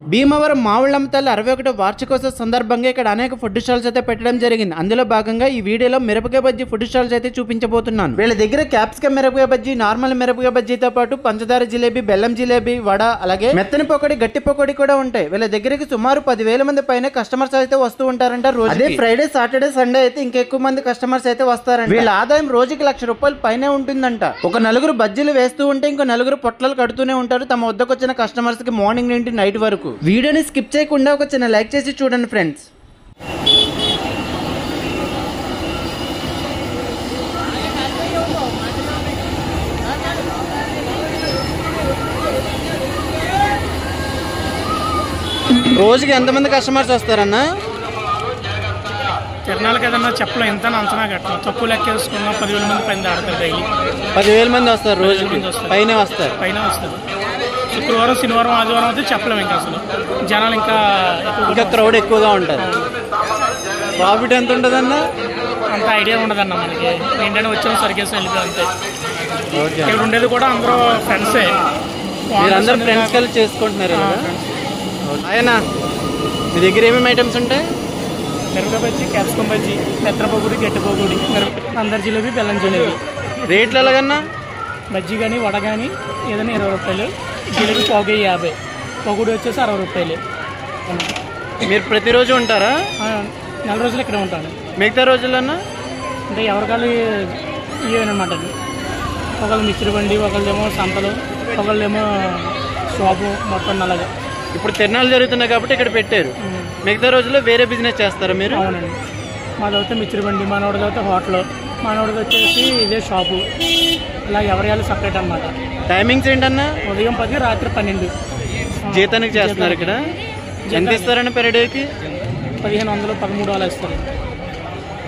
భీమవరం మావుళ్ళమ్మ తల్లి 61వ వార్షికోత్సవ సందర్భంగా ఇక్కడ అనేక ఫుడ్ స్టాల్స్ అయితే పెట్టడం జరిగింది. అందులో భాగంగా ఈ వీడియోలో మిరపకాయ బజ్జీ ఫుడ్ స్టాల్స్ అయితే చూపించబోతున్నాను. వీళ్ళ దగ్గర క్యాప్సికమ్ మిరపకాయ బజ్జీ, నార్మల్ మిరపకాయ బజ్జీతో పాటు పంచదార జిలేబీ, బెల్లం జిలేబీ, వడ, అలాగే మెత్తని పకోడీ, గట్టి పకోడీ కూడా ఉంటాయి. వీళ్ళ దగ్గరికి సుమారు 10,000 మంది పైన కస్టమర్స్ అయితే వస్తూ ఉంటారంట రోజు. అదే ఫ్రైడే, సాటర్డే, సండే అయితే ఇంకెక్కువ మంది కస్టమర్స్ అయితే వస్తారంట. వీళ్ళ ఆదాయం రోజుకి ₹1,00,000 పైనే ఉంటుందంట. ఒక నలుగురు బజ్జీలు వేస్తూ ఉంటే ఇంకో నలుగురు పొట్లాలు కడుతూనే ఉంటారు తమ వద్దకు వచ్చిన కస్టమర్స్ కి మార్నింగ్ నుండి నైట్ వరకు. వీడియోని స్కిప్ చేయకుండా ఒక చిన్న లైక్ చేసి చూడండి ఫ్రెండ్స్. రోజుకి ఎంతమంది కస్టమర్స్ వస్తారన్నా? తిరణాలకు ఏదన్నా చెప్పలేం, ఎంత అంచనా కట్టడం తక్కువ లెక్క వేసుకున్నా 10,000 మంది పైన ఆడతారు. డైలీ 10,000 మంది వస్తారు, రోజుకి పైన వస్తారు. శుక్రవారం, శనివారం, ఆదివారం అయితే చెప్పలేము. ఇంకా అసలు జనాలు ఇంకా క్రౌడ్ ఎక్కువగా ఉంటారు. ప్రాఫిట్ ఎంత ఉంటుంది అన్న? అంత ఐడియా ఉండదన్న మనకి. ఏంటంటే వచ్చాము సరికేసి వెళ్ళిపోయి అంతే. ఇక్కడ ఉండేది కూడా అందరూ ఫ్రెండ్సే. మీరందరూ ఫ్రెండ్స్ కలిసి చేసుకుంటున్నారు. ఆయన మీ దగ్గర ఏమేమి ఐటమ్స్ ఉంటాయి? మిరపకాయ బజ్జీ, క్యాప్సికమ్ బజ్జీ, మెత్తన పకోడీ, గట్టి పకోడీ, అందరి జిలేబీ, బెల్లం జిలేబీ. రేట్లు ఎలాగన్నా? బజ్జీ కానీ వడ కానీ ఏదైనా ₹20, జిలేబీ పావుకి 50, పకోడీ వచ్చేసి ₹60. మీరు ప్రతిరోజు ఉంటారా? నెల రోజులు ఇక్కడే ఉంటాను. మిగతా రోజులన్నా అంటే ఎవరికాలు ఇవేనమాట. ఒకళ్ళు మిక్చర్ బండి, ఒకళ్ళేమో సంతలు, ఒకళ్ళేమో షాపు, మొత్తం అలాగా. ఇప్పుడు తిరణాలు జరుగుతున్నాయి కాబట్టి ఇక్కడ పెట్టారు. మిగతా రోజుల్లో వేరే బిజినెస్ చేస్తారా మీరు? అవునండి. మాది అయితే మిక్చర్ బండి, మనోడిది అయితే హోటల్, మనోడిది వచ్చేసి ఇదే షాపు. ఇలా ఎవరి సపరేట్ అన్నమాట. టైమింగ్స్ ఏంటన్నా? ఉదయం 10, రాత్రి 12. జీతానికి చేస్తున్నారు ఇక్కడ. ఎంత ఇస్తారన్న పెర్ డేకి? 1500, 1300 అలా ఇస్తారు.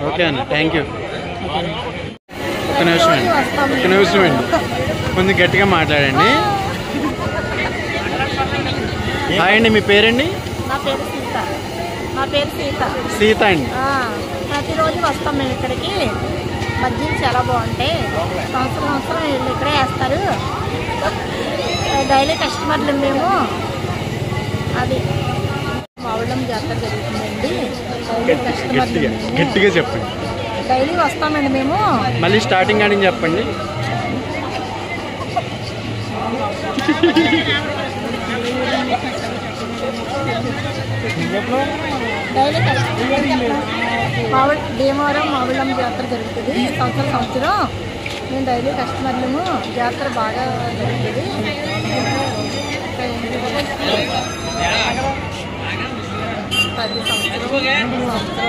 ఓకే అన్న, థ్యాంక్ యూ. ఒక నిమిషం అండి, కొంచెం గట్టిగా మాట్లాడండి. హాయ్ అండి, మీ పేరండి? నా పేరు సీత. సీత అండి. ప్రతిరోజు వస్తాం మేము ఇక్కడికి. బజ్జీలు చాలా బాగుంటాయి. సంవత్సరం వీళ్ళు ఇక్కడే వేస్తారు. డైలీ కస్టమర్లు మేము. అది మావుళ్ళమ్మ జాతర జరుగుతుందండి. డైలీ కస్టమర్లు, గట్టిగా చెప్పండి. డైలీ వస్తామండి మేము. మళ్ళీ స్టార్టింగ్ అని చెప్పండి. డైలీ భీమవరం మావుళ్ళమ్మ జాతర జరుగుతుంది సంవత్సరం. మేము డైలీ కస్టమర్లము. జాతర బాగా జరుగుతుంది. ప్రతి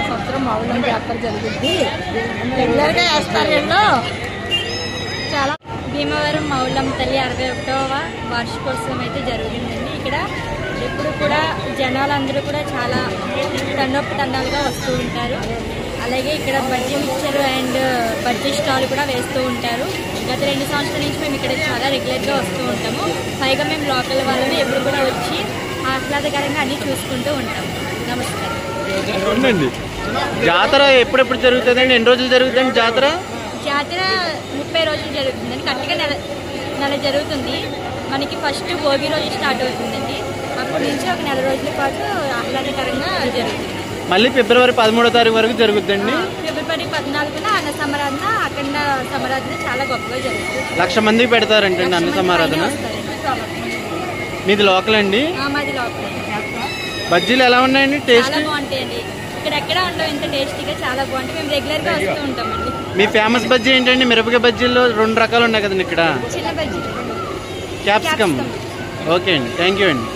సంవత్సరం మావుళ్ళమ్మ జాతర జరుగుతుంది. రెగ్యులర్గా వేస్తారు వీళ్ళు. చాలా భీమవరం మావుళ్ళమ్మ తల్లి 61వ వార్షికోత్సవం అయితే జరుగుతుందండి. ఇక్కడ ఎప్పుడు కూడా జనాలందరూ కూడా చాలా తండోపతండాలుగా వస్తూ ఉంటారు. అలాగే ఇక్కడ bajji mixture and bajji stall కూడా వేస్తూ ఉంటారు. గత 2 సంవత్సరాల నుంచి మేము ఇక్కడ చాలా రెగ్యులర్గా వస్తూ ఉంటాము. పైగా మేము లోకల్ వాళ్ళని ఎప్పుడు కూడా వచ్చి ఆహ్లాదకరంగా అన్నీ చూసుకుంటూ ఉంటాము. నమస్కారం. జాతర ఎప్పుడెప్పుడు జరుగుతుందండి? ఎన్ని రోజులు జరుగుతుంది జాతర? జాతర 30 రోజులు జరుగుతుందండి. కరెక్ట్గా నెల జరుగుతుంది. మనకి ఫస్ట్ భోగి రోజు స్టార్ట్ అవుతుందండి. అప్పటి నుంచి ఒక నెల రోజుల పాటు ఆహ్లాదకరంగా జరుగుతుంది. మళ్ళీ ఫిబ్రవరి 13వ తారీఖు వరకు జరుగుతుందండి. ఫిబ్రవరి 14న అన్న సమారాధన, అఖండ సమారాధన చాలా గొప్పగా జరుగుతుంది. 1,00,000 మందికి పెడతారంటండి అన్న సమారాధన. మీది లోకల్ అండి? మాది లోకల్. బజ్జీలు ఎలా ఉన్నాయండి? టేస్ట్ చాలా బాగుంటాయండి. ఇక్కడ ఎక్కడ ఉండవు ఇంత టేస్టీగా. చాలా బాగుంటాయి. మేము రెగ్యులర్గా వస్తూ ఉంటామండి. మీ ఫేమస్ బజ్జీ ఏంటండి? మిరపకాయ బజ్జీల్లో 2 రకాలు ఉన్నాయి కదండి ఇక్కడ. చిన్న బజ్జీ, క్యాప్సికమ్. ఓకే అండి, థ్యాంక్ యూ అండి.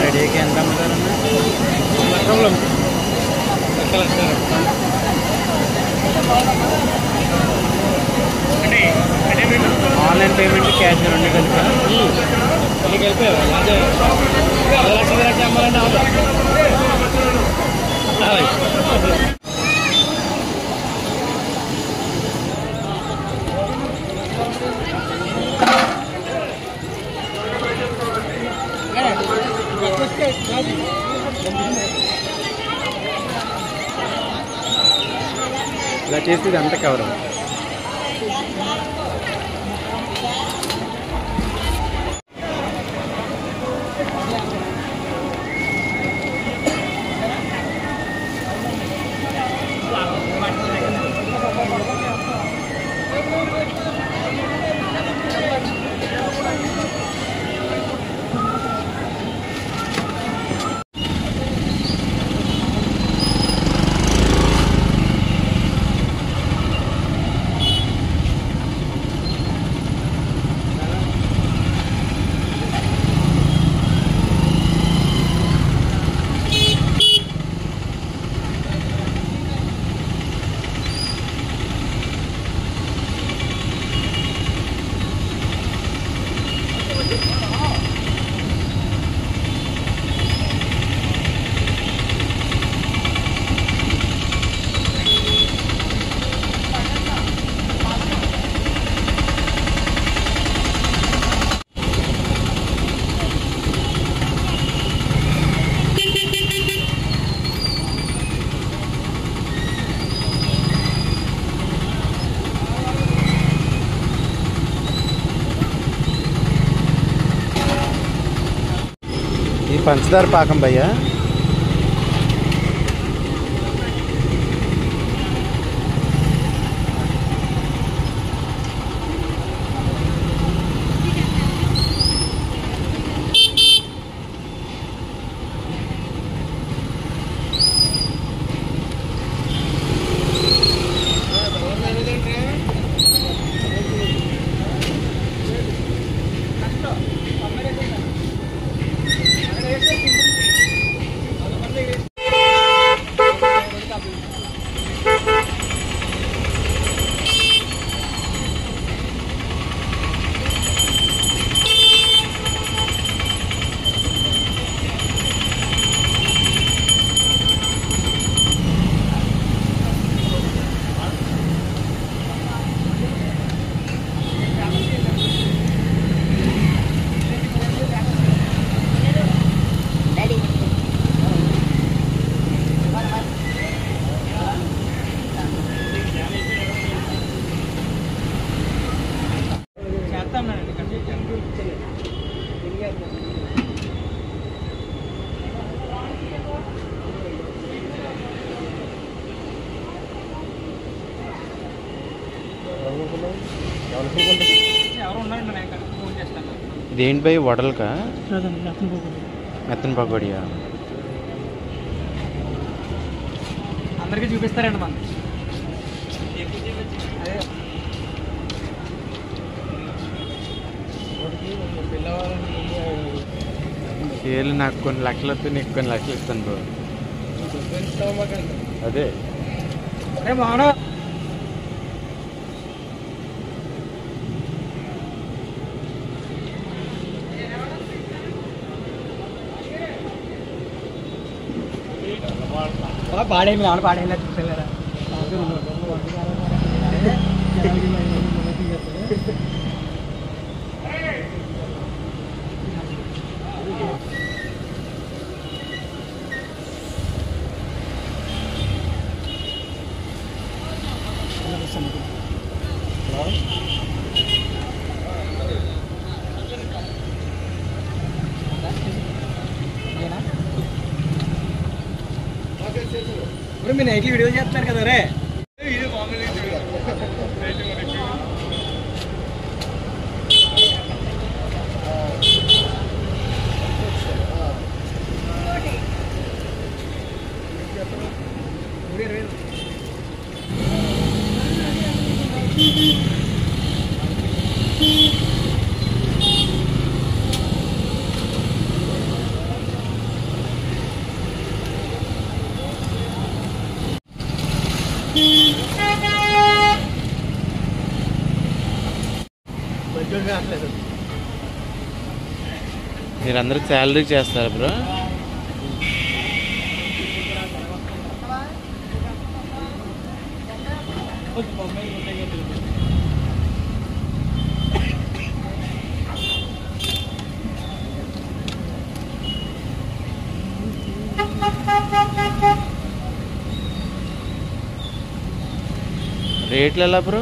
రెడీకి ఎంత ఇలా చేసి అంత కవర్ ఈ పంచదార పాకం భయ్యా. ఇదేంటి భయ్ వడలకా మెత్తన పకోడియా? అందరికీ చూపిస్తారండి మన ఏళ్ళు నాకు కొన్ని లక్షలు వస్తే నీకు కొన్ని లక్షలు ఇస్తాను బ్రో. అదే బాగా పాడేమి ఆడ పాడేలా చూసలేరా మీరు నైట్లీ వీడియో చేస్తున్నారు కదా రే. మీరందరూ శాలరీ చేస్తారా బ్రో? రేట్లు ఎలా బ్రో?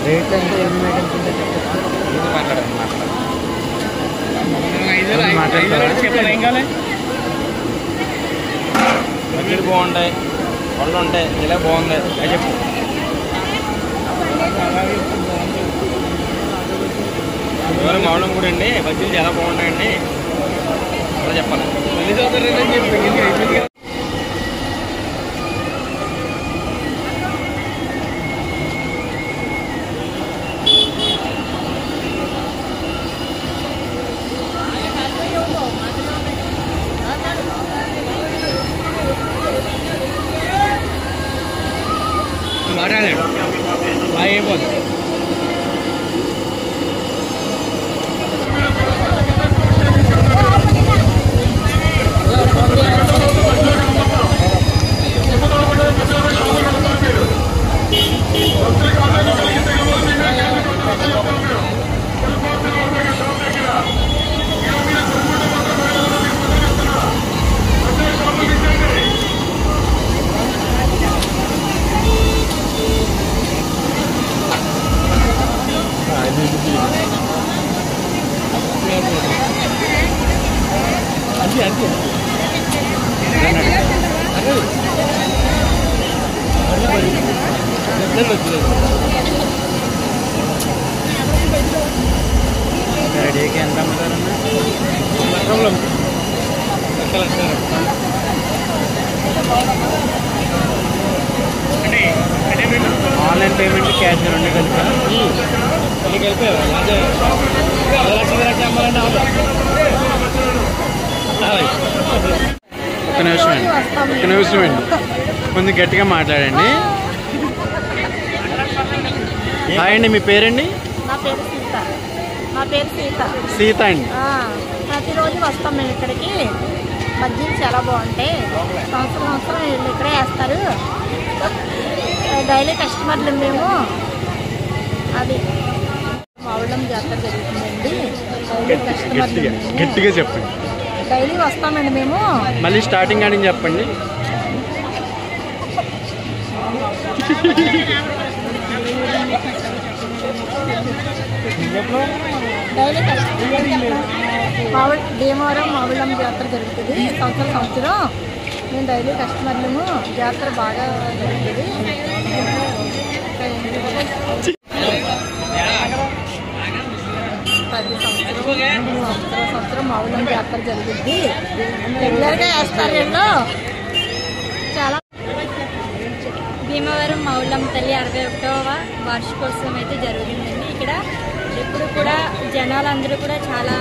రేట్ అంటే ఎన్ని ఐటమ్స్ ఉంటాయి? బాగుంటాయి, పళ్ళు ఉంటాయి, ఇలా బాగుంది అది చెప్పు. మామూలు కూడా అండి బజ్జీలు చాలా బాగుంటాయండి అలా చెప్పాలి. మాట్లాడాడు అయిపోతుంది. డేకి ఎంత అమ్ముతారన్నా? ఆన్లైన్ పేమెంట్ క్యాష్ రెండు కలిపి ఒక్క నిమిషం అండి, ఒక్క నిమిషం అండి, కొంచెం గట్టిగా మాట్లాడండి. హాయ్ అండి, మీ పేరండి? నా పేరు సీత. నా పేరు సీత. సీత అండి. ప్రతిరోజు వస్తాం మేము ఇక్కడికి. బజ్జీలు చాలా బాగుంటాయి. సంవత్సరం వీళ్ళు ఇక్కడే వేస్తారు. డైలీ కస్టమర్లు మేము. అది మావుళ్ళం జాతర జరుగుతుందండి. డైలీ కస్టమర్లు గట్టిగా చెప్పండి. డైలీ వస్తామండి మేము. మళ్ళీ స్టార్టింగ్ అని చెప్పండి. డైలీ భీమవరం మావుళ్ళం జాతర జరుగుతుంది. సంవత్సరం మేము డైలీ కస్టమర్లము. జాతర బాగా జరుగుతుంది. ప్రతి సంవత్సరం మావుళ్ళం జాతర జరుగుతుంది. రెగ్యులర్గా వేస్తారు వీళ్ళు. చాలా భీమవరం మావుళ్ళం తల్లి 61వ వార్షికోత్సవం అయితే జరుగుతుందండి. ఇక్కడ ఎప్పుడు కూడా జనాలందరూ కూడా చాలా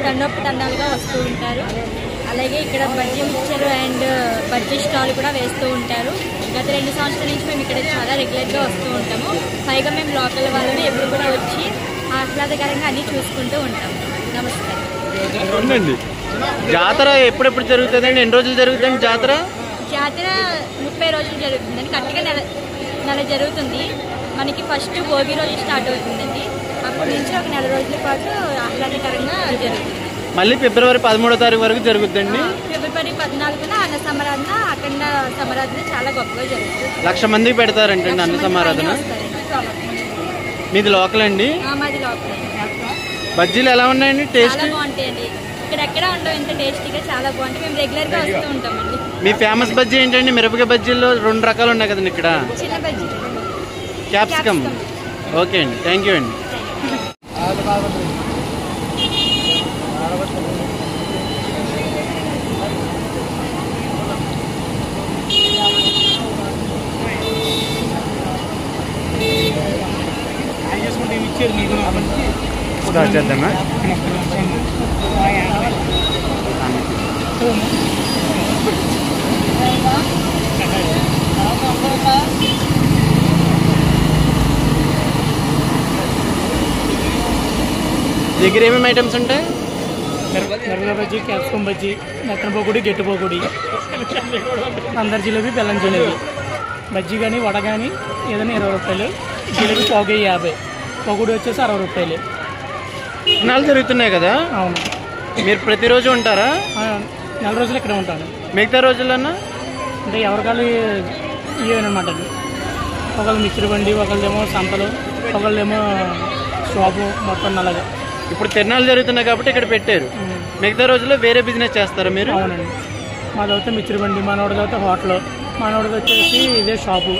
తండోపతండాలుగా వస్తూ ఉంటారు. అలాగే ఇక్కడ bajji mixture and bajji stall కూడా వేస్తూ ఉంటారు. గత 2 సంవత్సరాల నుంచి మేము ఇక్కడ చాలా రెగ్యులర్గా వస్తూ ఉంటాము. పైగా మేము లోకల్ వాళ్ళని ఎప్పుడు కూడా వచ్చి ఆహ్లాదకరంగా అన్నీ చూసుకుంటూ ఉంటాము. నమస్కారం. జాతర ఎప్పుడెప్పుడు జరుగుతుందండి? ఎన్ని రోజులు జరుగుతుంది జాతర? జాతర 30 రోజులు జరుగుతుందండి. కరెక్ట్గా నెల జరుగుతుంది. మనకి ఫస్ట్ భోగి రోజు స్టార్ట్ అవుతుందండి. అప్పటి నుంచి ఒక నెల రోజుల పాటు ఆహ్లాదకరంగా జరుగుతుంది. మళ్ళీ ఫిబ్రవరి 13వ తారీఖు వరకు జరుగుతుందండి. ఫిబ్రవరి 14న అన్న సమారాధన, అఖండ సమారాధన చాలా గొప్పగా జరుగుతుంది. 1,00,000 మందికి పెడతారంటండి అన్న సమారాధన. మీది లోకల్ అండి? మాది లోకల్. బజ్జీలు ఎలా ఉన్నాయండి? టేస్ట్ చాలా బాగుంటాయండి. ఇక్కడ ఎక్కడ ఉండవు ఇంత టేస్టీగా, చాలా బాగుంటుంది. మేము రెగ్యులర్గా వస్తూ ఉంటామండి. మీ ఫేమస్ బజ్జీ ఏంటండి? మిరపకాయ బజ్జీల్లో 2 రకాలు ఉన్నాయి కదండి ఇక్కడ. చిన్న బజ్జీ, క్యాప్సికమ్. ఓకే అండి, థ్యాంక్ యూ అండి. స్టార్ట్ చేద్దామా? దగ్గర ఏమేమి ఐటమ్స్ ఉంటాయి? మిరపకాయ బజ్జీ, క్యాప్సికమ్ బజ్జీ, మెత్తన పొగుడి, గట్టి పొగుడి, అందరి జిలేబీ, బెల్లం జిలేబీ. బజ్జీ కానీ వడ కానీ ఏదైనా 20 రూపాయలు, జిలేబీ పోగే 50, పొగుడి వచ్చేసి 60 రూపాయలు. నాలుగు జరుగుతున్నాయి కదా? అవును. మీరు ప్రతిరోజు ఉంటారా? నెల రోజులు ఇక్కడే ఉంటాను. మిగతా రోజులన్నా అంటే ఎవరికాలు ఇవేనమాట. ఒకళ్ళు మిక్చర్ బండి, ఒకళ్ళేమో సంతలు, ఒకళ్ళేమో షాపు, మొత్తం అలాగా. ఇప్పుడు తిరణాలు జరుగుతున్నాయి కాబట్టి ఇక్కడ పెట్టారు. మిగతా రోజుల్లో వేరే బిజినెస్ చేస్తారా మీరు? అవునండి. మాది అయితే మిక్చర్ బండి, మనోడిది అయితే హోటల్, మనోడిది వచ్చేసి ఇదే షాపు.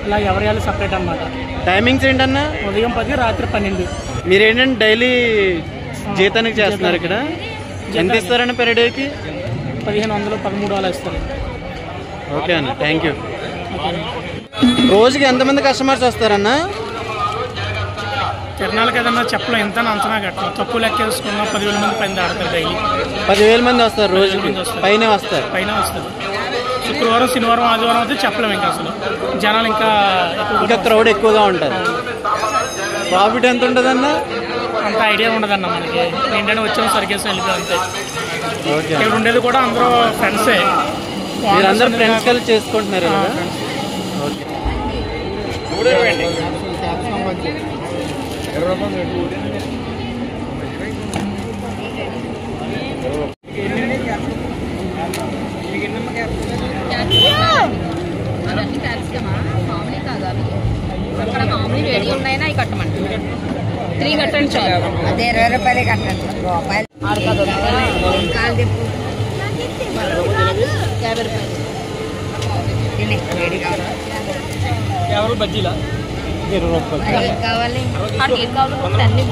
ఇలా ఎవరి వాళ్ళు సపరేట్ అన్నమాట. టైమింగ్స్ ఏంటన్నా? ఉదయం 10, రాత్రి 12. మీరేంటంటే డైలీ జీతానికి చేస్తున్నారు ఇక్కడ? ఎంత ఇస్తారన్న పెర్ డేకి? 1500, 13 అలా ఇస్తారు. ఓకే అన్న, థ్యాంక్ యూ. రోజుకి ఎంతమంది కస్టమర్స్ వస్తారన్నా? తిరణాలకు ఏదన్నా చెప్పలేం, ఎంత అంచనా కట్టాలి. తక్కువ లెక్క వేసుకున్నా 10,000 మంది పైన ఆడతారు డైలీ. 10,000 మంది వస్తారు రోజుకి? పైన వస్తారు. శుక్రవారం, శనివారం, ఆదివారం అయితే చెప్పలేము. ఇంకా అసలు జనాలు ఇంకా క్రౌడ్ ఎక్కువగా ఉంటారు. ప్రాఫిట్ ఎంత ఉంటుందన్న? అంత ఐడియా ఉండదన్న మనకి. ఏంటంటే వచ్చాము సరికేసి వెళ్ళిపోయి అంతే. ఓకే. ఇక్కడ ఉండేది కూడా అందరూ ఫ్రెండ్సే. మీరందరూ ఫ్రెండ్స్ కలిసి చేసుకుంటున్నారు కదా? ఓకే. అవన్నీ క్యాప్సికమా? మామూలు కాదు అవి. అక్కడ మామూలు వేడి ఉన్నాయినా అవి కట్టమండి. 3 కట్టండి చాలు. అదే 20 రూపాయలే కట్టండి. రూపాయలు ఆడకాదు కాలు తిప్పు 50 రూపాయలు. తినే వేడి కావాలి. ఎవరు బజ్జీలా 20 రూపాయలు కావాలి. అన్ని